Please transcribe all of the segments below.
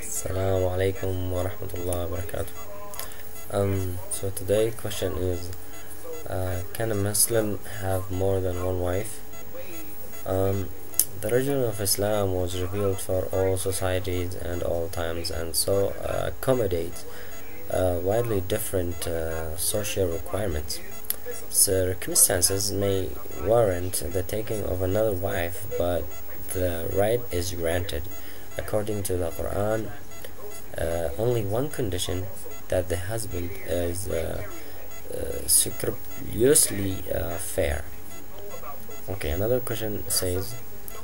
Assalamu alaikum wa rahmatullahi wa barakatuh. So today question is, can a Muslim have more than one wife? The religion of Islam was revealed for all societies and all times, and so accommodates widely different social requirements. Circumstances may warrant the taking of another wife, but the right is granted. According to the Quran, only one condition, that the husband is scrupulously fair. Okay, another question says,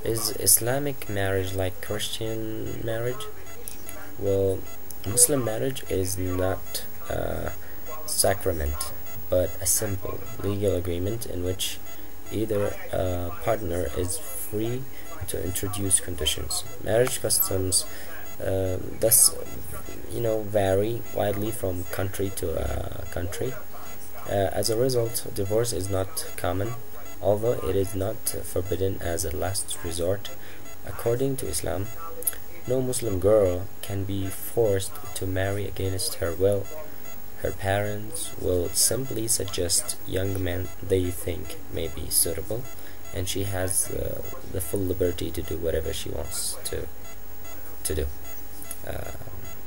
is Islamic marriage like Christian marriage? Well, Muslim marriage is not a sacrament, but a simple legal agreement in which either partner is free to introduce conditions. Marriage customs thus vary widely from country to country. As a result, divorce is not common, although it is not forbidden as a last resort. According to Islam, no Muslim girl can be forced to marry against her will. Her parents will simply suggest young men they think may be suitable, and she has the full liberty to do whatever she wants to do.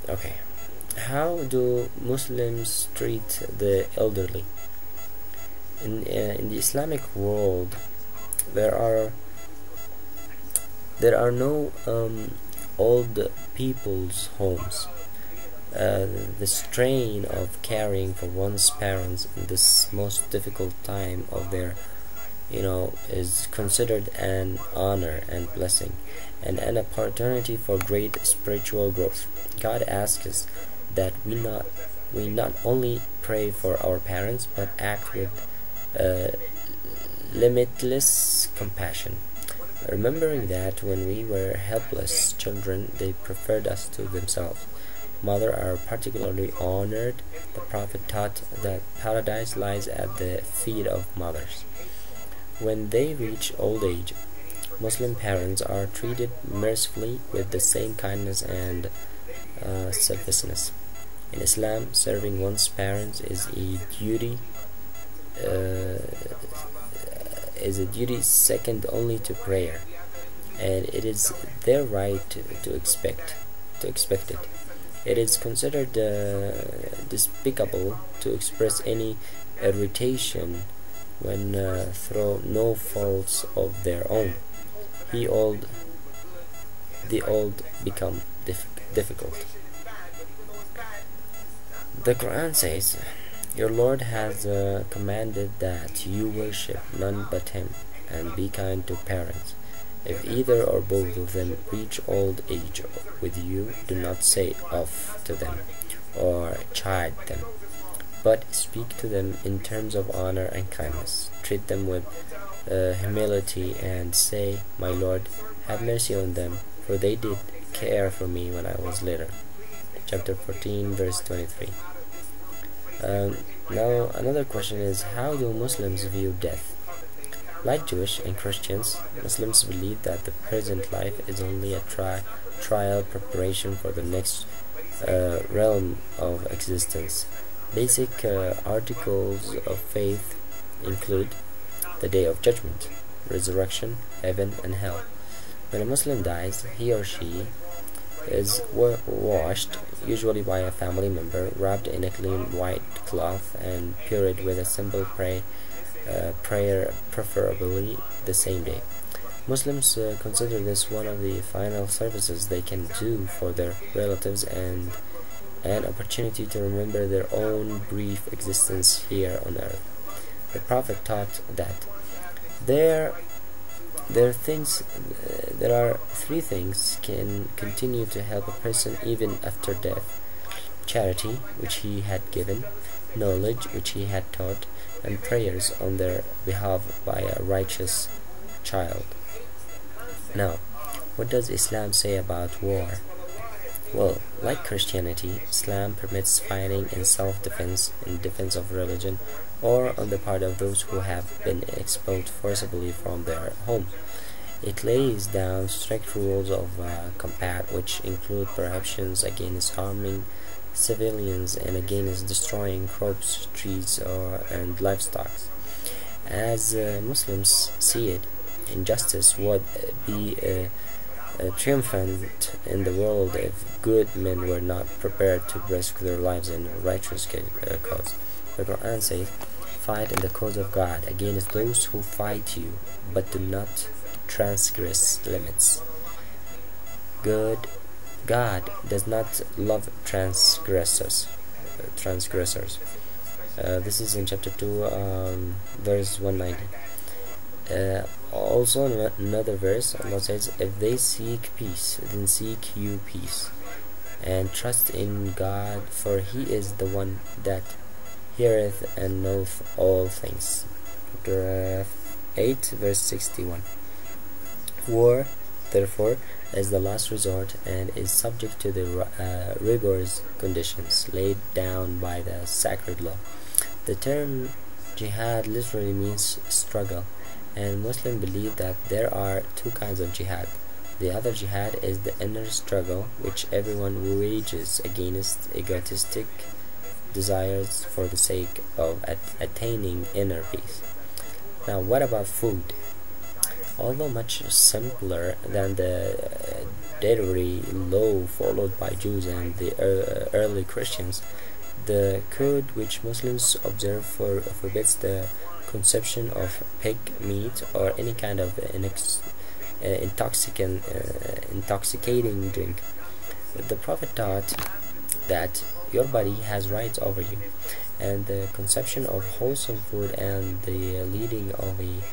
Okay, how do Muslims treat the elderly? In the Islamic world, there are no old people's homes. The strain of caring for one's parents in this most difficult time of their is considered an honor and blessing, and an opportunity for great spiritual growth. God asks us that we not only pray for our parents, but act with limitless compassion, remembering that when we were helpless children, they preferred us to themselves. Mothers are particularly honored. The Prophet taught that paradise lies at the feet of mothers. When they reach old age, Muslim parents are treated mercifully with the same kindness and selflessness. In Islam, serving one's parents is a duty second only to prayer, and it is their right to expect it. It is considered despicable to express any irritation when through no faults of their own. The old become difficult. The Quran says, your Lord has commanded that you worship none but Him, and be kind to parents. If either or both of them reach old age with you, do not say off to them or chide them, but speak to them in terms of honor and kindness. Treat them with humility and say, my Lord, have mercy on them, for they did care for me when I was little. Chapter 14, verse 23. Now another question is, how do Muslims view death? Like Jewish and Christians, Muslims believe that the present life is only a trial preparation for the next realm of existence. Basic articles of faith include the Day of Judgment, resurrection, heaven and hell. When a Muslim dies, he or she is washed, usually by a family member, wrapped in a clean white cloth, and purified with a simple prayer, preferably the same day. Muslims consider this one of the final services they can do for their relatives, and an opportunity to remember their own brief existence here on earth. The Prophet taught that there are three things can continue to help a person even after death: charity, which he had given; knowledge, which he had taught; and prayers on their behalf by a righteous child. Now, what does Islam say about war? Well, like Christianity, Islam permits fighting in self-defense, in defense of religion, or on the part of those who have been expelled forcibly from their home. It lays down strict rules of combat, which include prohibitions against harming civilians and against destroying crops, trees, and livestock. As Muslims see it, injustice would be triumphant in the world if good men were not prepared to risk their lives in a righteous cause. The Quran says, "Fight in the cause of God against those who fight you, but do not transgress limits." God does not love transgressors. This is in chapter 2, verse 190. Also in another verse, Allah says, "If they seek peace, then seek you peace, and trust in God, for He is the one that heareth and knoweth all things." Chapter 8, verse 61. War, therefore, is the last resort and is subject to the rigorous conditions laid down by the sacred law. The term jihad literally means struggle, and Muslims believe that there are two kinds of jihad. The other jihad is the inner struggle, which everyone wages against egotistic desires for the sake of attaining inner peace. Now, what about food? Although much simpler than the dietary law followed by Jews and the early Christians, the code which Muslims observe forbids the consumption of pig meat or any kind of intoxicating drink. The Prophet taught that your body has rights over you, and the consumption of wholesome food and the leading of a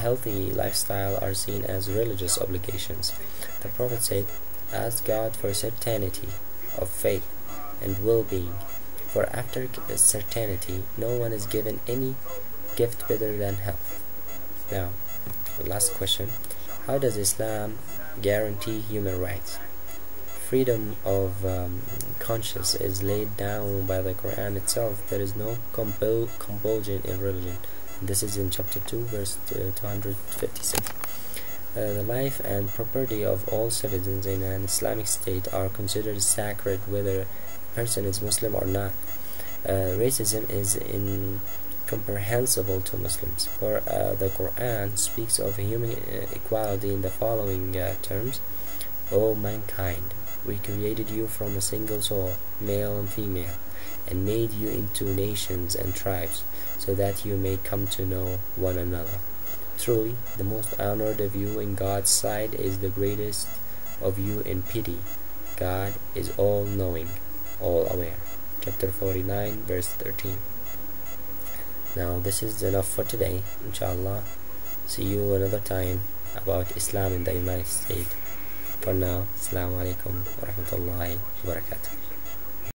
healthy lifestyle are seen as religious obligations. The Prophet said, "Ask God for certainty of faith and well-being, for after certainty no one is given any gift better than health." Now, the last question: how does Islam guarantee human rights? Freedom of conscience is laid down by the Quran itself. There is no compulsion in religion. This is in chapter 2, verse 256. The life and property of all citizens in an Islamic state are considered sacred whether a person is Muslim or not. Racism is incomprehensible to Muslims, for the Quran speaks of human equality in the following terms: "O mankind, we created you from a single soul, male and female, and made you into nations and tribes, so that you may come to know one another. Truly, the most honored of you in God's sight is the greatest of you in pity. God is all-knowing, all-aware." Chapter 49, verse 13. Now, this is enough for today. Inshallah, see you another time about Islam in the United States. For now, Assalamu alaikum wa rahmatullahi wa barakatuh.